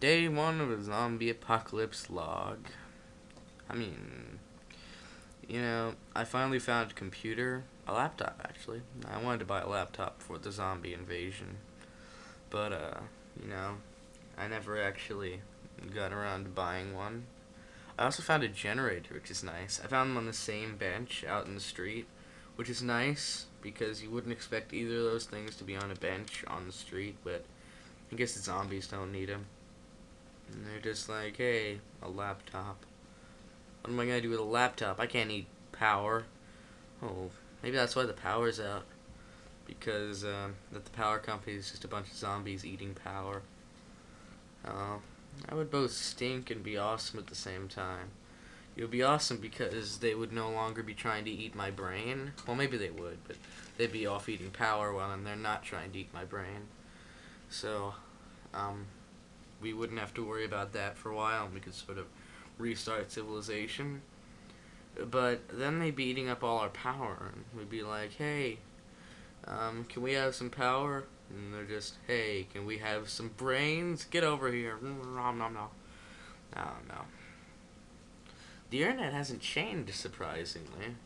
Day one of a zombie apocalypse log. I mean, I finally found a computer, a laptop actually. I wanted to buy a laptop for the zombie invasion, but you know, I never actually got around to buying one. I also found a generator, which is nice. I found them on the same bench out in the street, which is nice because you wouldn't expect either of those things to be on a bench on the street, but I guess the zombies don't need them. And they're just like, hey, a laptop. What am I gonna do with a laptop? I can't need power. Oh, maybe that's why the power's out. Because that the power company is just a bunch of zombies eating power. That would both stink and be awesome at the same time. It would be awesome because they would no longer be trying to eat my brain. Well, maybe they would, but they'd be off eating power while they're not trying to eat my brain. So, we wouldn't have to worry about that for a while, and we could sort of restart civilization. But then they'd be eating up all our power, and we'd be like, hey, can we have some power? And they're just, hey, can we have some brains? Get over here. Nom nom nom. Oh no. The internet hasn't changed, surprisingly.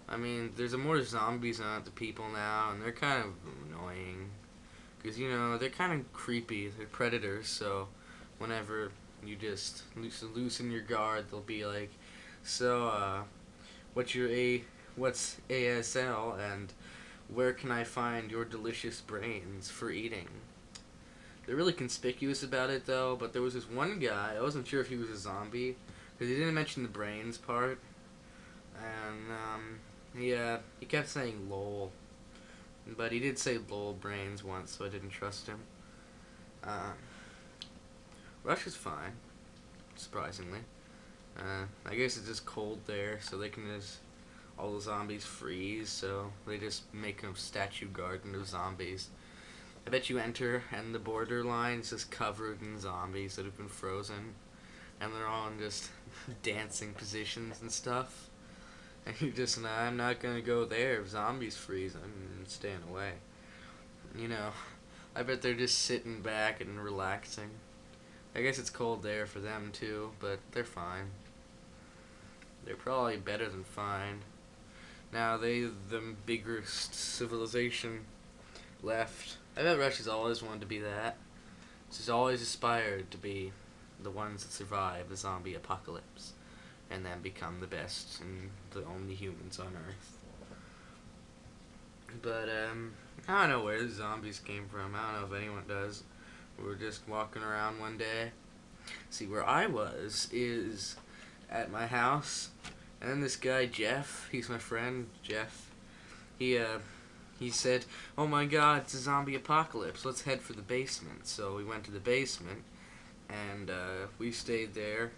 I mean, there's more zombies on the people now, and they're kind of annoying. Because, they're kind of creepy. They're predators, so whenever you just loosen your guard, they'll be like, so, what's ASL, and where can I find your delicious brains for eating? They're really conspicuous about it, though, but there was this one guy, I wasn't sure if he was a zombie, because he didn't mention the brains part, and, he kept saying lol. But he did say lol brains once, so I didn't trust him. Russia's fine, surprisingly. I guess it's just cold there, so they can just... all the zombies freeze, so they just make a statue garden of zombies. I bet you enter, and the borderline is just covered in zombies that have been frozen. And they're all in just dancing positions and stuff. And you're just, nah, I'm not gonna go there if zombies freeze. I'm staying away. I bet they're just sitting back and relaxing. I guess it's cold there for them too, but they're fine. They're probably better than fine. Now the biggest civilization left. I bet Russia's always wanted to be that. She's always aspired to be the ones that survive the zombie apocalypse and then become the best and the only humans on Earth. But, I don't know where the zombies came from. I don't know if anyone does. We were just walking around one day. See, where I was is at my house, and then this guy, Jeff, he's my friend, Jeff, he said, oh my god, it's a zombie apocalypse, let's head for the basement. So we went to the basement, and we stayed there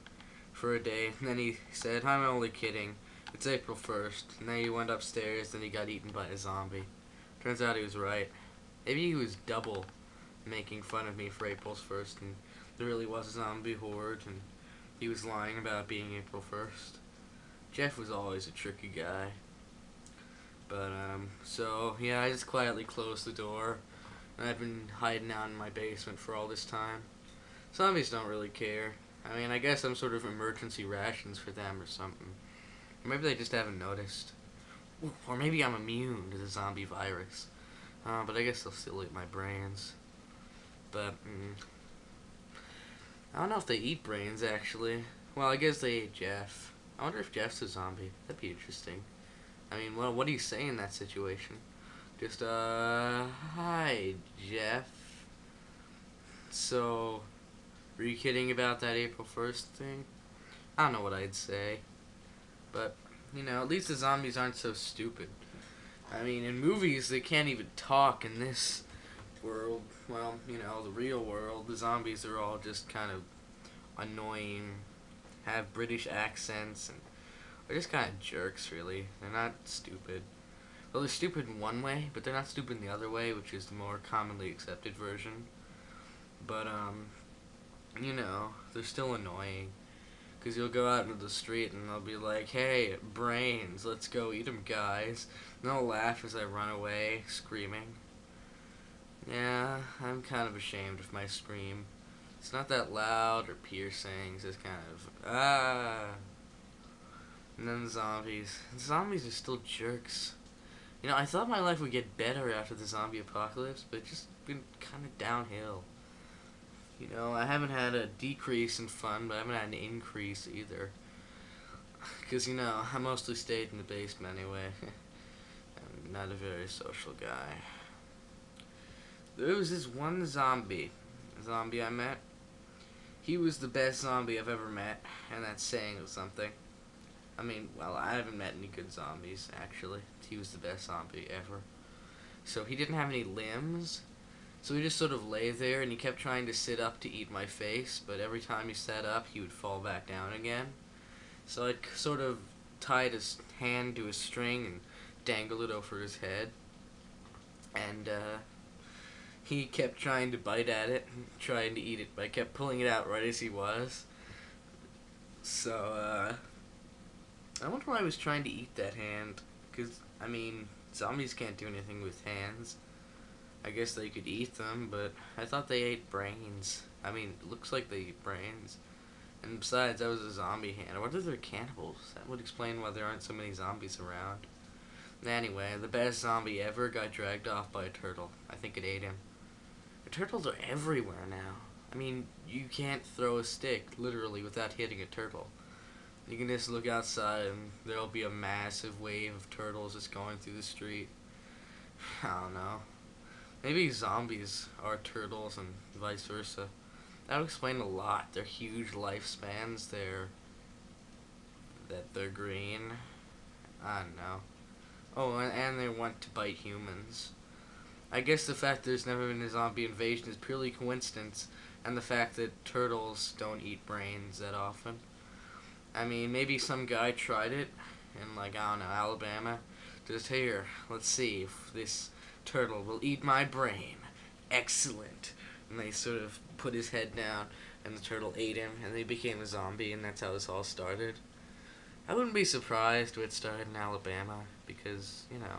for a day, and then he said, I'm only kidding, it's April 1st, and then he went upstairs, and he got eaten by a zombie. Turns out he was right. Maybe he was double making fun of me for April's 1st, and there really was a zombie horde, and he was lying about being April 1st. Jeff was always a tricky guy. But, so, yeah, I just quietly closed the door, and I've been hiding out in my basement for all this time. Zombies don't really care. I mean, I guess I'm sort of emergency rations for them or something. Or maybe they just haven't noticed. Ooh, or maybe I'm immune to the zombie virus. But I guess they'll still eat my brains. But, I don't know if they eat brains, actually. Well, I guess they ate Jeff. I wonder if Jeff's a zombie. That'd be interesting. I mean, well, what do you say in that situation? Just, hi, Jeff. So, were you kidding about that April 1st thing? I don't know what I'd say. But, at least the zombies aren't so stupid. I mean, in movies, they can't even talk in this world. Well, the real world, the zombies are all just kind of annoying, have British accents, and they're just kind of jerks, really. They're not stupid. Well, they're stupid in one way, but they're not stupid in the other way, which is the more commonly accepted version. But, they're still annoying. Because you'll go out into the street and they'll be like, hey, brains, let's go eat 'em, guys. And they'll laugh as I run away, screaming. Yeah, I'm kind of ashamed of my scream. It's not that loud or piercing. It's just kind of And then the zombies. The zombies are still jerks. You know, I thought my life would get better after the zombie apocalypse, but it's just been kind of downhill. You know, I haven't had a decrease in fun, but I haven't had an increase either. Because, you know, I mostly stayed in the basement anyway. I'm not a very social guy. There was this one zombie I met. He was the best zombie I've ever met, and that's saying something. I mean, well, I haven't met any good zombies, actually. He was the best zombie ever. So he didn't have any limbs, so he just sort of lay there, and he kept trying to sit up to eat my face, but every time he sat up, he would fall back down again. So I'd sort of tied his hand to a string and dangled it over his head, and he kept trying to bite at it, and trying to eat it, but I kept pulling it out right as he was. So, I wonder why I was trying to eat that hand, because, I mean, zombies can't do anything with hands. I guess they could eat them, but I thought they ate brains. I mean, it looks like they eat brains. And besides, that was a zombie hand. I wonder if they're cannibals. That would explain why there aren't so many zombies around. Anyway, the best zombie ever got dragged off by a turtle. I think it ate him. The turtles are everywhere now. I mean, you can't throw a stick, literally, without hitting a turtle. You can just look outside and there'll be a massive wave of turtles just going through the street. I don't know. Maybe zombies are turtles and vice versa. That would explain a lot. Their huge lifespans, that they're green. I don't know. Oh, and they want to bite humans. I guess the fact there's never been a zombie invasion is purely coincidence, and the fact that turtles don't eat brains that often. I mean, maybe some guy tried it in, like, I don't know, Alabama. Just, here, let's see if this turtle will eat my brain. Excellent. And they sort of put his head down, and the turtle ate him, and he became a zombie, and that's how this all started. I wouldn't be surprised if it started in Alabama, because, you know,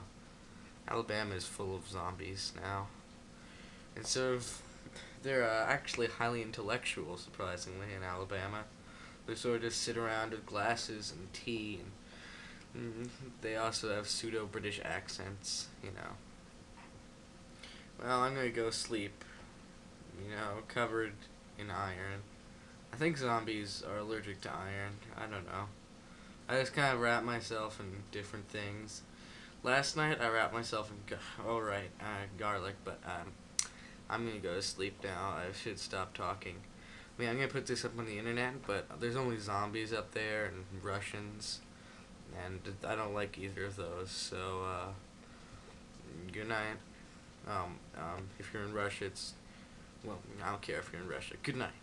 Alabama is full of zombies now. And sort of, they're actually highly intellectual, surprisingly, in Alabama. They sort of just sit around with glasses and tea, and they also have pseudo-British accents, you know. Well, I'm gonna go sleep, you know, covered in iron. I think zombies are allergic to iron. I don't know. I just kind of wrap myself in different things. Last night, I wrapped myself in, garlic, but I'm gonna go to sleep now. I should stop talking. I mean, I'm gonna put this up on the internet, but there's only zombies up there and Russians, and I don't like either of those. So, good night. If you're in Russia, well, I don't care if you're in Russia. Good night.